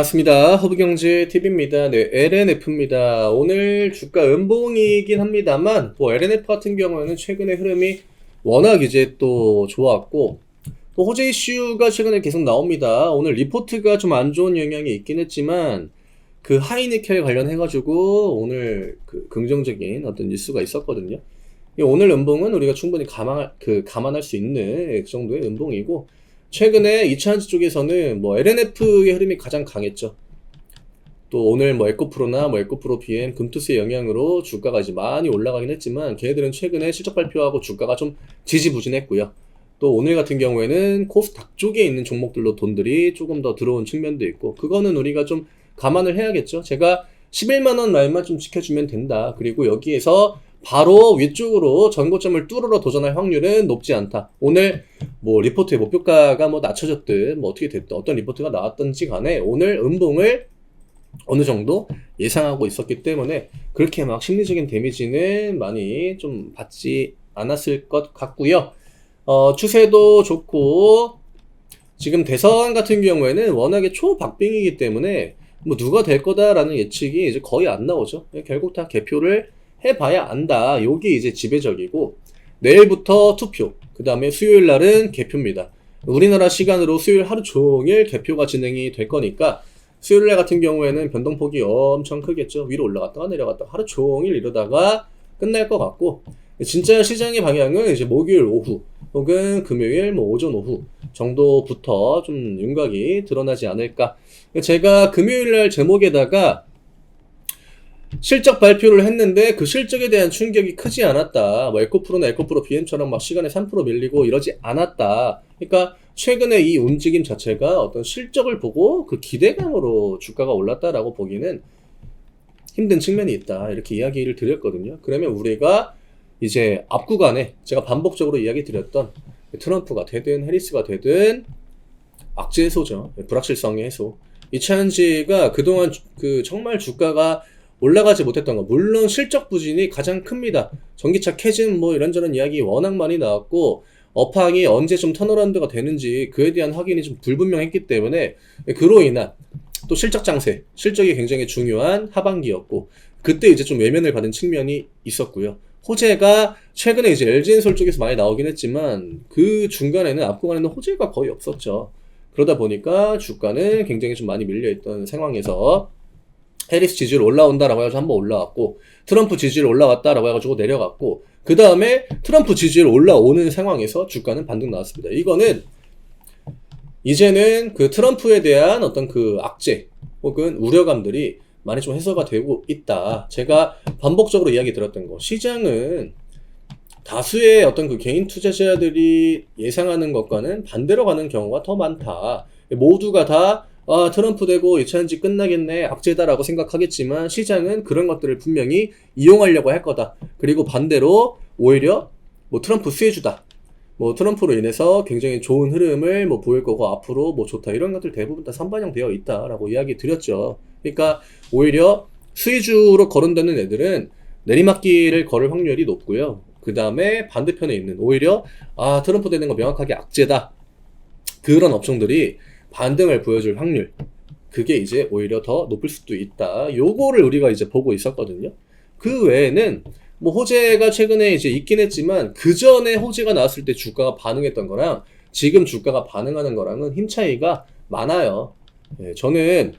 반갑습니다. 허브경제TV입니다. 네, LNF입니다. 오늘 주가 음봉이긴 합니다만, LNF 같은 경우에는 최근에 흐름이 워낙 이제 또 좋았고, 또 호재 이슈가 최근에 계속 나옵니다. 오늘 리포트가 좀 안 좋은 영향이 있긴 했지만, 그 하이니켈 관련해가지고 오늘 그 긍정적인 어떤 뉴스가 있었거든요. 오늘 음봉은 우리가 충분히 감안할 수 있는 그 정도의 음봉이고, 최근에 이차전지 쪽에서는 LNF의 흐름이 가장 강했죠. 또 오늘 에코프로나 에코프로 BM 금투스의 영향으로 주가가 이제 많이 올라가긴 했지만, 걔네들은 최근에 실적 발표하고 주가가 좀 지지부진했고요. 또 오늘 같은 경우에는 코스닥 쪽에 있는 종목들로 돈들이 조금 더 들어온 측면도 있고, 그거는 우리가 좀 감안을 해야겠죠. 제가 11만원 라인만 좀 지켜주면 된다. 그리고 여기에서 바로 위쪽으로 전고점을 뚫으러 도전할 확률은 높지 않다. 오늘 리포트의 목표가가 낮춰졌든 어떻게 됐든 어떤 리포트가 나왔던지 간에 오늘 음봉을 어느 정도 예상하고 있었기 때문에 그렇게 막 심리적인 데미지는 많이 좀 받지 않았을 것 같고요. 추세도 좋고, 지금 대선 같은 경우에는 워낙에 초박빙이기 때문에 누가 될 거다라는 예측이 이제 거의 안 나오죠. 결국 다 개표를 해봐야 안다. 요게 이제 지배적이고, 내일부터 투표, 그 다음에 수요일 날은 개표입니다. 우리나라 시간으로 수요일 하루 종일 개표가 진행이 될 거니까, 수요일 날 같은 경우에는 변동폭이 엄청 크겠죠. 위로 올라갔다가 내려갔다가 하루 종일 이러다가 끝날 것 같고, 진짜 시장의 방향은 이제 목요일 오후 혹은 금요일 오전 오후 정도부터 좀 윤곽이 드러나지 않을까. 제가 금요일 날 제목에다가 실적 발표를 했는데 그 실적에 대한 충격이 크지 않았다. 에코프로나 에코프로 BM처럼 막 시간에 3% 밀리고 이러지 않았다. 그러니까 최근에 이 움직임 자체가 어떤 실적을 보고 그 기대감으로 주가가 올랐다라고 보기는 힘든 측면이 있다. 이렇게 이야기를 드렸거든요. 그러면 우리가 이제 앞 구간에 제가 반복적으로 이야기 드렸던 트럼프가 되든 해리스가 되든 악재 해소죠. 불확실성의 해소. 이차전지가 그동안 정말 주가가 올라가지 못했던 거, 물론 실적 부진이 가장 큽니다. 전기차 캐즘 이런저런 이야기 워낙 많이 나왔고, 업황이 언제 좀 턴어라운드가 되는지 그에 대한 확인이 좀 불분명했기 때문에, 그로 인한 또 실적 장세, 실적이 굉장히 중요한 하반기였고, 그때 이제 좀 외면을 받은 측면이 있었고요. 호재가 최근에 이제 LG엔솔 쪽에서 많이 나오긴 했지만, 그 중간에는 앞구간에는 호재가 거의 없었죠. 그러다 보니까 주가는 굉장히 좀 많이 밀려있던 상황에서 해리스 지지율 올라온다라고 해가지고 한번 올라왔고, 트럼프 지지율 올라왔다라고 해가지고 내려갔고, 그 다음에 트럼프 지지율 올라오는 상황에서 주가는 반등 나왔습니다. 이거는 이제는 그 트럼프에 대한 어떤 그 악재 혹은 우려감들이 많이 좀 해소가 되고 있다. 제가 반복적으로 이야기 들었던 거, 시장은 다수의 어떤 그 개인 투자자들이 예상하는 것과는 반대로 가는 경우가 더 많다. 모두가 다 트럼프 되고 이차전지 끝나겠네, 악재다라고 생각하겠지만, 시장은 그런 것들을 분명히 이용하려고 할 거다. 그리고 반대로 오히려 트럼프 수혜주다, 트럼프로 인해서 굉장히 좋은 흐름을 보일 거고 앞으로 좋다, 이런 것들 대부분 다 선반영되어 있다라고 이야기 드렸죠. 그러니까 오히려 수혜주로 거론되는 애들은 내리막길을 걸을 확률이 높고요. 그 다음에 반대편에 있는 오히려 트럼프 되는 거 명확하게 악재다, 그런 업종들이 반등을 보여줄 확률, 그게 이제 오히려 더 높을 수도 있다. 요거를 우리가 이제 보고 있었거든요. 그 외에는 호재가 최근에 이제 있긴 했지만, 그 전에 호재가 나왔을 때 주가가 반응했던 거랑 지금 주가가 반응하는 거랑은 힘 차이가 많아요. 저는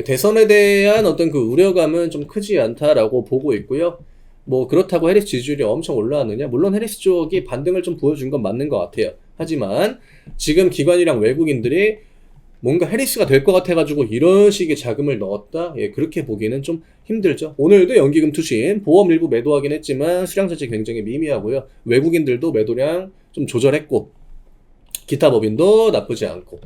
대선에 대한 어떤 그 우려감은 좀 크지 않다라고 보고 있고요. 그렇다고 해리스 지지율이 엄청 올라왔느냐? 물론 해리스 쪽이 반등을 좀 보여준 건 맞는 것 같아요. 하지만 지금 기관이랑 외국인들이 뭔가 해리스가 될 것 같아가지고 이런 식의 자금을 넣었다? 그렇게 보기는 좀 힘들죠. 오늘도 연기금 투신, 보험 일부 매도하긴 했지만 수량 자체 굉장히 미미하고요. 외국인들도 매도량 좀 조절했고, 기타 법인도 나쁘지 않고.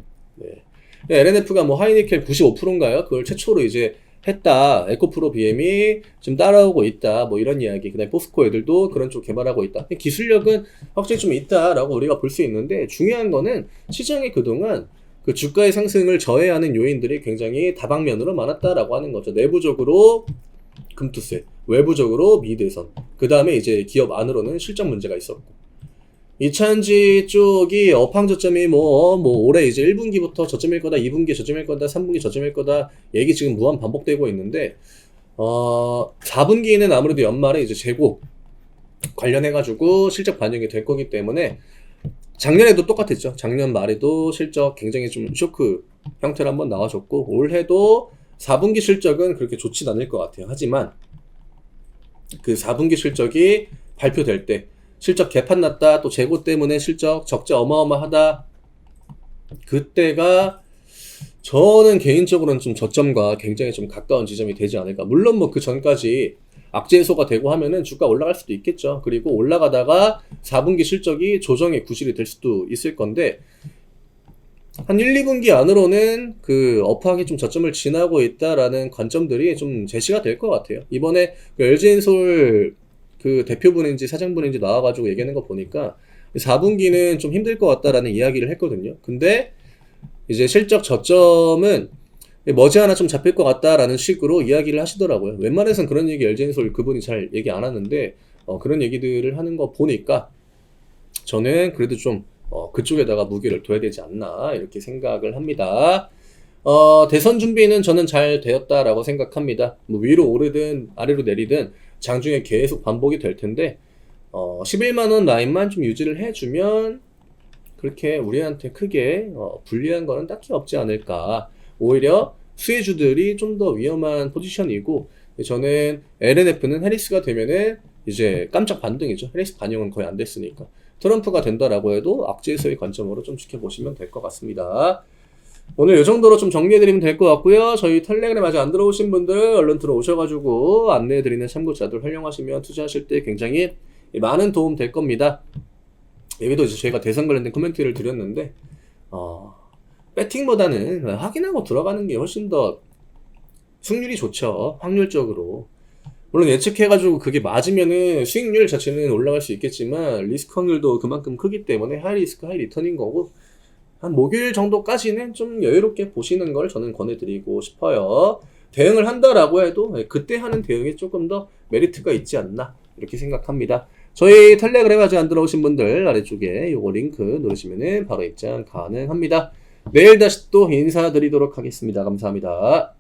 LNF가 하이니켈 95%인가요? 그걸 최초로 이제 했다. 에코프로 BM이 지금 따라오고 있다. 이런 이야기. 그다음에 포스코 애들도 그런 쪽 개발하고 있다. 기술력은 확실히 좀 있다라고 우리가 볼 수 있는데, 중요한 거는 시장이 그동안 그 주가의 상승을 저해하는 요인들이 굉장히 다방면으로 많았다라고 하는 거죠. 내부적으로 금투세, 외부적으로 미대선, 그 다음에 이제 기업 안으로는 실적 문제가 있었고, 이차전지 쪽이 업황 저점이 올해 이제 1분기부터 저점일 거다, 2분기 저점일 거다, 3분기 저점일 거다, 얘기 지금 무한 반복되고 있는데, 4분기는 아무래도 연말에 이제 재고 관련해가지고 실적 반영이 될 거기 때문에, 작년에도 똑같았죠. 작년 말에도 실적 굉장히 좀 쇼크 형태로 한번 나와줬고, 올해도 4분기 실적은 그렇게 좋진 않을 것 같아요. 하지만, 그 4분기 실적이 발표될 때, 실적 개판 났다, 또 재고 때문에 실적 적자 어마어마하다, 그때가 저는 개인적으로는 좀 저점과 굉장히 좀 가까운 지점이 되지 않을까. 물론 뭐 그 전까지 악재 해소가 되고 하면은 주가 올라갈 수도 있겠죠. 그리고 올라가다가 4분기 실적이 조정의 구실이 될 수도 있을 건데, 한 1, 2분기 안으로는 그 업황이 좀 저점을 지나고 있다라는 관점들이 좀 제시가 될 것 같아요. 이번에 그 LG엔솔 그 대표분인지 사장분인지 나와가지고 얘기하는 거 보니까 4분기는 좀 힘들 것 같다라는 이야기를 했거든요. 근데 이제 실적 저점은 머지않아 좀 잡힐 것 같다라는 식으로 이야기를 하시더라고요. 웬만해선 그런 얘기 LG엔솔 그분이 잘 얘기 안 하는데, 그런 얘기들을 하는 거 보니까 저는 그래도 좀 그쪽에다가 무게를 둬야 되지 않나 이렇게 생각을 합니다. 대선 준비는 저는 잘 되었다라고 생각합니다. 뭐 위로 오르든 아래로 내리든 장중에 계속 반복이 될 텐데, 11만원 라인만 좀 유지를 해주면 그렇게 우리한테 크게 불리한 거는 딱히 없지 않을까. 오히려 수혜주들이 좀 더 위험한 포지션이고, 저는 LNF는 해리스가 되면은 이제 깜짝 반등이죠. 해리스 반영은 거의 안 됐으니까. 트럼프가 된다라고 해도 악재에서의 관점으로 좀 지켜보시면 될 것 같습니다. 오늘 이 정도로 좀 정리해드리면 될 것 같고요. 저희 텔레그램 아직 안 들어오신 분들 얼른 들어오셔가지고 안내해드리는 참고자들 활용하시면 투자하실 때 굉장히 많은 도움 될 겁니다. 여기도 이제 저희가 대선 관련된 코멘트를 드렸는데, 배팅보다는 확인하고 들어가는 게 훨씬 더 승률이 좋죠. 확률적으로. 물론 예측해가지고 그게 맞으면은 수익률 자체는 올라갈 수 있겠지만 리스크 확률도 그만큼 크기 때문에 하이 리스크 하이 리턴인 거고, 한 목요일 정도까지는 좀 여유롭게 보시는 걸 저는 권해드리고 싶어요. 대응을 한다라고 해도 그때 하는 대응이 조금 더 메리트가 있지 않나 이렇게 생각합니다. 저희 텔레그램 아직 안 들어오신 분들 아래쪽에 요거 링크 누르시면은 바로 입장 가능합니다. 내일 다시 또 인사드리도록 하겠습니다. 감사합니다.